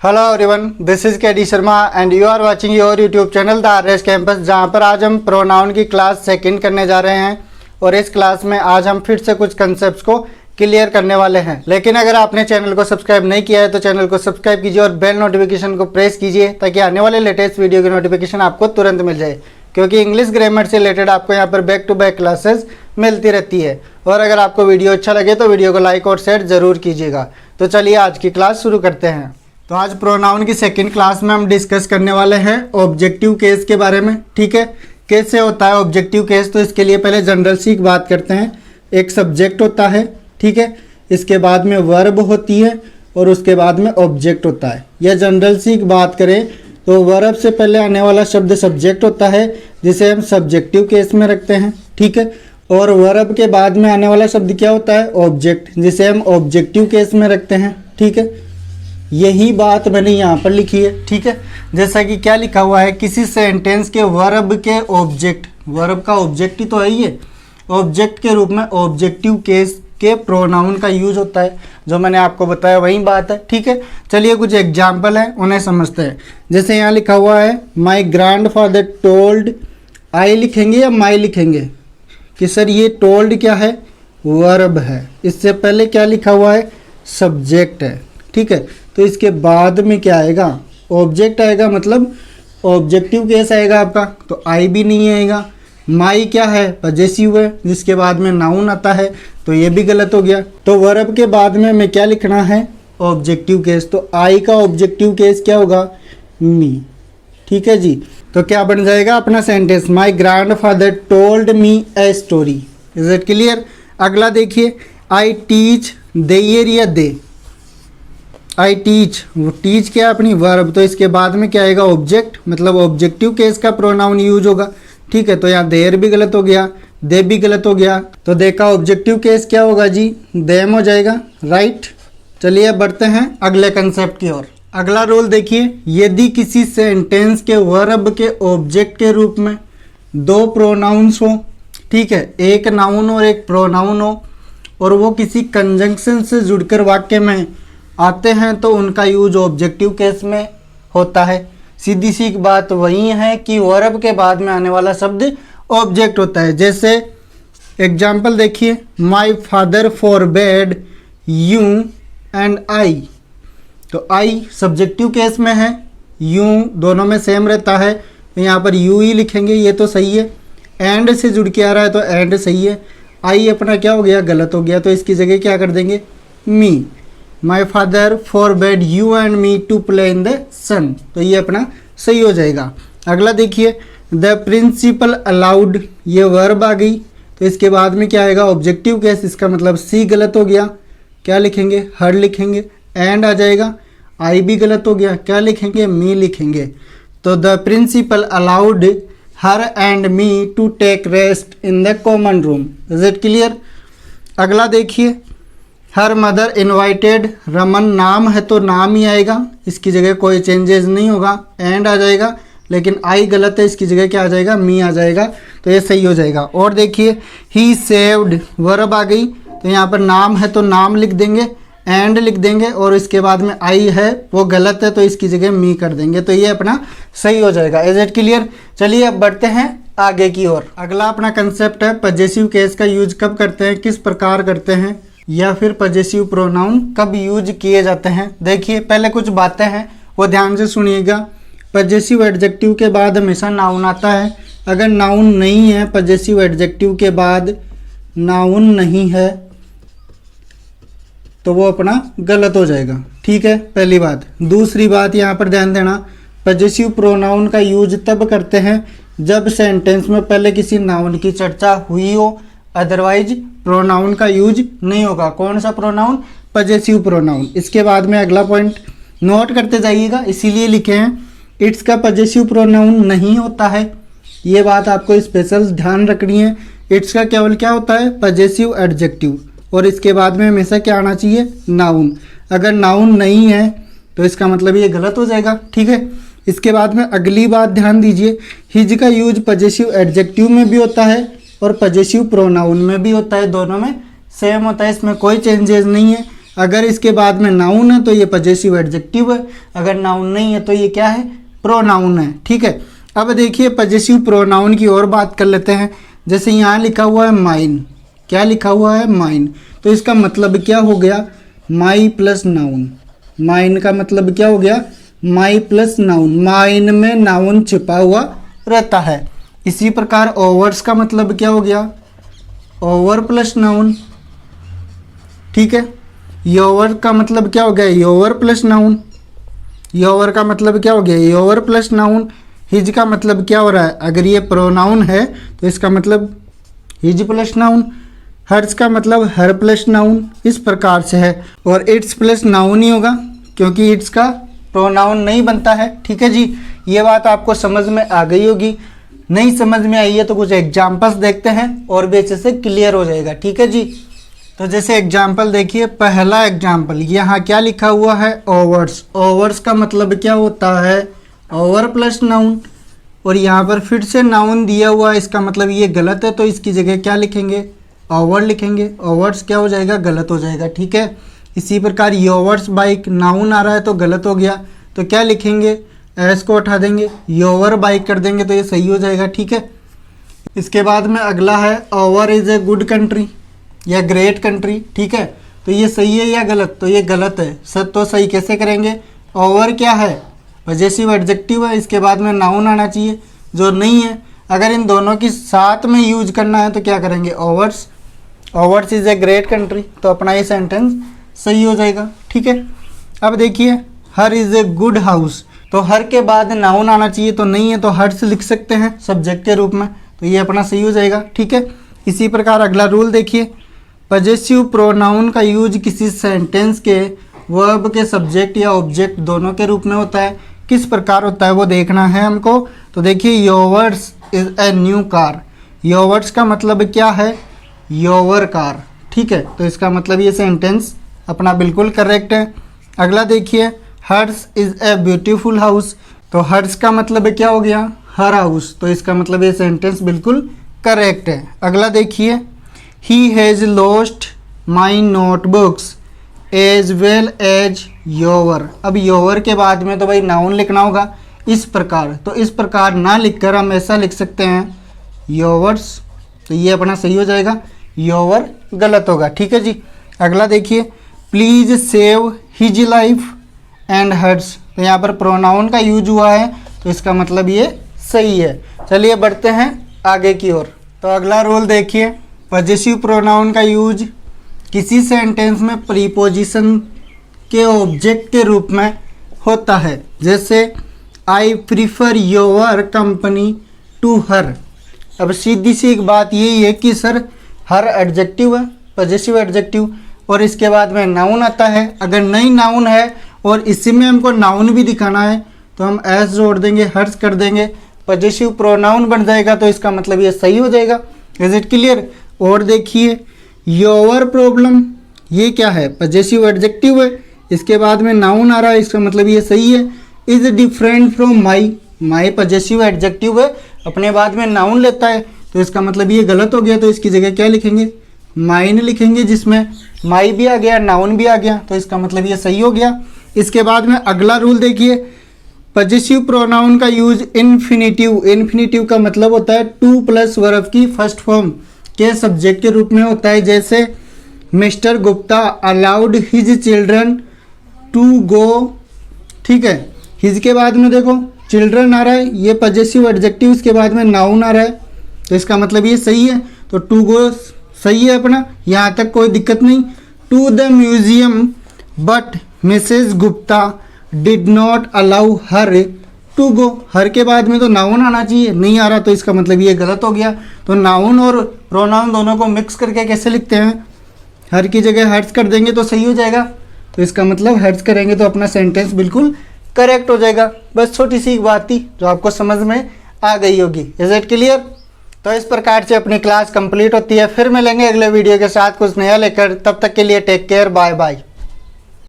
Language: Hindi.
Hello everyone, this is K D Sharma and you are watching your YouTube channel the RS campus, जहां पर आज हम प्रोनाउन की क्लास सेकंड करने जा रहे हैं। और इस क्लास में आज हम फिर से कुछ कंसेप्ट्स को क्लियर करने वाले हैं। लेकिन अगर आपने चैनल को सब्सक्राइब नहीं किया है तो चैनल को सब्सक्राइब कीजिए और बेल नोटिफिकेशन को प्रेस कीजिए ताकि आने वाले लेटेस्ट वीडियो की नोटिफिकेशन आपको तुरंत मिल जाए, क्योंकि इंग्लिश ग्रामर से रिलेटेड आपको यहाँ पर बैक टू बैक क्लासेस मिलती रहती है। और अगर आपको वीडियो अच्छा लगे तो वीडियो को लाइक और शेयर जरूर कीजिएगा। तो चलिए आज की क्लास शुरू करते हैं। तो आज प्रोनाउन की सेकंड क्लास में हम डिस्कस करने वाले हैं ऑब्जेक्टिव केस के बारे में। ठीक है, कैसे होता है ऑब्जेक्टिव केस, तो इसके लिए पहले जनरल सी एक बात करते हैं। एक सब्जेक्ट होता है, ठीक है, इसके बाद में वर्ब होती है और उसके बाद में ऑब्जेक्ट होता है। या जनरल सी एक बात करें तो वर्ब से पहले आने वाला शब्द सब्जेक्ट होता है जिसे हम सब्जेक्टिव केस में रखते हैं, ठीक है। और वर्ब के बाद में आने वाला शब्द क्या होता है, ऑब्जेक्ट, जिसे हम ऑब्जेक्टिव केस में रखते हैं, ठीक है। यही बात मैंने यहाँ पर लिखी है, ठीक है। जैसा कि क्या लिखा हुआ है, किसी सेंटेंस के वर्ब के ऑब्जेक्ट, वर्ब का ऑब्जेक्ट ही तो है ये, ऑब्जेक्ट के रूप में ऑब्जेक्टिव केस के प्रोनाउन का यूज होता है। जो मैंने आपको बताया वही बात है, ठीक है। चलिए कुछ एग्जाम्पल है उन्हें समझते हैं। जैसे यहाँ लिखा हुआ है माई ग्रैंडफादर टोल्ड, आई लिखेंगे या माई लिखेंगे कि सर ये टोल्ड क्या है, वर्ब है। इससे पहले क्या लिखा हुआ है, सब्जेक्ट है, ठीक है। तो इसके बाद में क्या आएगा, ऑब्जेक्ट आएगा, मतलब ऑब्जेक्टिव केस आएगा आपका। तो आई भी नहीं आएगा। माई क्या है, पजेसिव है, जिसके बाद में नाउन आता है, तो ये भी गलत हो गया। तो वर्ब के बाद में हमें क्या लिखना है, ऑब्जेक्टिव केस। तो आई का ऑब्जेक्टिव केस क्या होगा, मी, ठीक है जी। तो क्या बन जाएगा अपना sentence, my grandfather told me a story. Is it clear. अगला देखिए, आई टीच, देयर या दे, आई टीच, वो टीच क्या है अपनी वर्ब। तो इसके बाद में क्या आएगा, ऑब्जेक्ट, मतलब ऑब्जेक्टिव केस का प्रोनाउन यूज होगा, ठीक है। तो यहाँ देयर भी गलत हो गया, दे भी गलत हो गया। तो दे का ऑब्जेक्टिव केस क्या होगा जी, देम हो जाएगा, राइट। चलिए अब बढ़ते हैं अगले कंसेप्ट की ओर। अगला रूल देखिए, यदि किसी सेंटेंस के वर्ब के ऑब्जेक्ट के रूप में दो प्रोनाउंस हो, ठीक है, एक नाउन और एक प्रोनाउन हो, और वो किसी कंजंक्शन से जुड़कर वाक्य में आते हैं तो उनका यूज ऑब्जेक्टिव केस में होता है। सीधी सी बात वही है कि वर्ब के बाद में आने वाला शब्द ऑब्जेक्ट होता है। जैसे एग्जाम्पल देखिए, माई father forbade you and I. तो आई सब्जेक्टिव केस में है, यू दोनों में सेम रहता है, तो यहाँ पर यू ही लिखेंगे, ये तो सही है। एंड से जुड़ के आ रहा है तो एंड सही है। आई अपना क्या हो गया, गलत हो गया, तो इसकी जगह क्या कर देंगे, me. My father forbade you and me to play in the sun, तो ये अपना सही हो जाएगा। अगला देखिए, द प्रिंसिपल अलाउड, ये वर्ब आ गई, तो इसके बाद में क्या आएगा, ऑब्जेक्टिव केस। इसका मतलब सी गलत हो गया, क्या लिखेंगे, हर लिखेंगे। एंड आ जाएगा, आई भी गलत हो गया, क्या लिखेंगे, मी लिखेंगे। तो the principal allowed her and me to take rest in the common room. Is it clear. अगला देखिए, हर मदर इनवाइटेड रमन, नाम है तो नाम ही आएगा, इसकी जगह कोई चेंजेस नहीं होगा, एंड आ जाएगा। लेकिन आई गलत है, इसकी जगह क्या आ जाएगा, मी आ जाएगा, तो ये सही हो जाएगा। और देखिए, ही सेव्ड, वर्ब आ गई, तो यहाँ पर नाम है तो नाम लिख देंगे, एंड लिख देंगे, और इसके बाद में आई है वो गलत है तो इसकी जगह मी कर देंगे, तो ये अपना सही हो जाएगा। Is it clear. चलिए अब बढ़ते हैं आगे की ओर। अगला अपना कंसेप्ट है पजेसिव केस का यूज कब करते हैं, किस प्रकार करते हैं, या फिर पजेसिव प्रोनाउन कब यूज किए जाते हैं। देखिए पहले कुछ बातें हैं वो ध्यान से सुनिएगा। पजेसिव एडजेक्टिव के बाद हमेशा नाउन आता है। अगर नाउन नहीं है, पजेसिव एडजेक्टिव के बाद नाउन नहीं है, तो वो अपना गलत हो जाएगा, ठीक है, पहली बात। दूसरी बात यहाँ पर ध्यान देना, पजेसिव प्रोनाउन का यूज तब करते हैं जब सेंटेंस में पहले किसी नाउन की चर्चा हुई हो, अदरवाइज प्रोनाउन का यूज नहीं होगा। कौन सा प्रोनाउन, पजेसिव प्रोनाउन। इसके बाद में अगला पॉइंट नोट करते जाइएगा, इसीलिए लिखे हैं इट्स का पजेसिव प्रोनाउन नहीं होता है, ये बात आपको स्पेशल ध्यान रखनी है। इट्स का केवल क्या होता है, पजेसिव एडजेक्टिव, और इसके बाद में हमेशा क्या आना चाहिए, नाउन। अगर नाउन नहीं है तो इसका मतलब ये गलत हो जाएगा, ठीक है। इसके बाद में अगली बात ध्यान दीजिए, हिज का यूज पजेसिव एडजेक्टिव में भी होता है और पजेसिव प्रोनाउन में भी होता है, दोनों में सेम होता है, इसमें कोई चेंजेस नहीं है। अगर इसके बाद में नाउन है तो ये पजेसिव एडजेक्टिव है, अगर नाउन नहीं है तो ये क्या है, प्रोनाउन है। ठीक है, अब देखिए पजेसिव प्रोनाउन की और बात कर लेते हैं। जैसे यहाँ लिखा हुआ है माइन, क्या लिखा हुआ है, माइन, तो इसका मतलब क्या हो गया, माई प्लस नाउन। माइन का मतलब क्या हो गया, माई प्लस नाउन, माइन में नाउन छिपा हुआ रहता है। इसी प्रकार ओवर्स का मतलब क्या हो गया, ओवर प्लस नाउन। ठीक है, योवर का मतलब क्या हो गया, योवर प्लस नाउन। योवर का मतलब क्या हो गया, योवर प्लस नाउन। हिज का मतलब क्या हो रहा है, अगर ये प्रोनाउन है तो इसका मतलब हिज प्लस नाउन। हर्स का मतलब हर प्लस नाउन, इस प्रकार से है। और इट्स प्लस नाउन ही होगा क्योंकि इट्स का प्रोनाउन नहीं बनता है। ठीक है जी, ये बात आपको समझ में आ गई होगी। नहीं समझ में आई है तो कुछ एग्जाम्पल्स देखते हैं और भी अच्छे से क्लियर हो जाएगा। ठीक है जी, तो जैसे एग्जाम्पल देखिए, पहला एग्जाम्पल यहाँ क्या लिखा हुआ है, ओवर्स। ओवर्स का मतलब क्या होता है, ओवर प्लस नाउन। और यहाँ पर फिर से नाउन दिया हुआ है, इसका मतलब ये गलत है तो इसकी जगह क्या लिखेंगे, ओवर लिखेंगे। ओवर्स क्या हो जाएगा, गलत हो जाएगा। ठीक है, इसी प्रकार योवर्स बाइक, नाउन आ रहा है तो गलत हो गया, तो क्या लिखेंगे, एस को उठा देंगे, योवर बाइक कर देंगे तो ये सही हो जाएगा। ठीक है, इसके बाद में अगला है over is a good country या ग्रेट कंट्री। ठीक है, तो ये सही है या गलत, तो ये गलत है। सच तो सही कैसे करेंगे, ओवर क्या है, पजेसिव एडजेक्टिव है, इसके बाद में नाउन आना चाहिए जो नहीं है। अगर इन दोनों की साथ में यूज करना है तो क्या करेंगे, overs. Overs is a great country, तो अपना ये सेंटेंस सही हो जाएगा। ठीक है, अब देखिए हर इज़ ए गुड हाउस, तो हर के बाद नाउन आना चाहिए तो नहीं है, तो हर्स लिख सकते हैं सब्जेक्ट के रूप में, तो ये अपना सही हो जाएगा। ठीक है, इसी प्रकार अगला रूल देखिए, पजेसिव प्रोनाउन का यूज किसी सेंटेंस के वर्ब के सब्जेक्ट या ऑब्जेक्ट दोनों के रूप में होता है। किस प्रकार होता है वो देखना है हमको। तो देखिए yours is a new car. Yours का मतलब क्या है, योवर कार। ठीक है, तो इसका मतलब ये सेंटेंस अपना बिल्कुल करेक्ट है। अगला देखिए, hers is a beautiful house, तो हर्स का मतलब क्या हो गया, हर हाउस, तो इसका मतलब ये सेंटेंस बिल्कुल करेक्ट है। अगला देखिए, he has lost my notebooks as well as yours. अब योवर के बाद में तो भाई नाउन लिखना होगा इस प्रकार, तो इस प्रकार ना लिखकर हम ऐसा लिख सकते हैं योवर्स, तो ये अपना सही हो जाएगा, योवर गलत होगा। ठीक है जी, अगला देखिए, please save his life and hers, तो यहाँ पर प्रोनाउन का यूज हुआ है तो इसका मतलब ये सही है। चलिए बढ़ते हैं आगे की ओर। तो अगला रूल देखिए, पजेसिव प्रोनाउन का यूज किसी सेंटेंस में प्रीपोजिशन के ऑब्जेक्ट के रूप में होता है। जैसे I prefer your company to her. अब सीधी सी एक बात यही है कि सर हर एडजेक्टिव है, पजेसिव एडजेक्टिव, और इसके बाद में नाउन आता है। अगर नहीं नाउन है और इसी में हमको नाउन भी दिखाना है तो हम एस जोड़ देंगे, हर्स कर देंगे, पजेसिव प्रोनाउन बन जाएगा, तो इसका मतलब ये सही हो जाएगा। Is it clear. और देखिए योर प्रॉब्लम, ये क्या है, पजेसिव एडजेक्टिव है, इसके बाद में नाउन आ रहा है, इसका मतलब ये सही है। Is different from my, my possessive adjective है, अपने बाद में नाउन लेता है, तो इसका मतलब ये गलत हो गया, तो इसकी जगह क्या लिखेंगे, माइन लिखेंगे, जिसमें माई भी आ गया, नाउन भी आ गया, तो इसका मतलब ये सही हो गया। इसके बाद में अगला रूल देखिए, पजेसिव प्रोनाउन का यूज इन्फिनिटिव। इन्फिनिटिव का मतलब होता है टू प्लस वर्ब की फर्स्ट फॉर्म के सब्जेक्ट के रूप में होता है। जैसे mister Gupta allowed his children to go. ठीक है, हिज के बाद में देखो चिल्ड्रन आ रहा है, ये पजेसिव एडजेक्टिव, इसके बाद में नाउन आ रहा है, तो इसका मतलब ये सही है, तो टू गो सही है अपना, यहाँ तक कोई दिक्कत नहीं। To the museum but Mrs Gupta did not allow her to go. Her के बाद में तो नाउन आना चाहिए, नहीं आ रहा, तो इसका मतलब ये गलत हो गया। तो नाउन और प्रोनाउन दोनों को मिक्स करके कैसे लिखते हैं, हर की जगह हर्ट्स कर देंगे तो सही हो जाएगा, तो इसका मतलब हर्ट्स करेंगे तो अपना सेंटेंस बिल्कुल करेक्ट हो जाएगा। बस छोटी सी बात थी जो आपको समझ में आ गई होगी। Is it clear. तो इस प्रकार से अपनी क्लास कंप्लीट होती है। फिर मिलेंगे अगले वीडियो के साथ कुछ नया लेकर, तब तक के लिए टेक केयर, बाय बाय।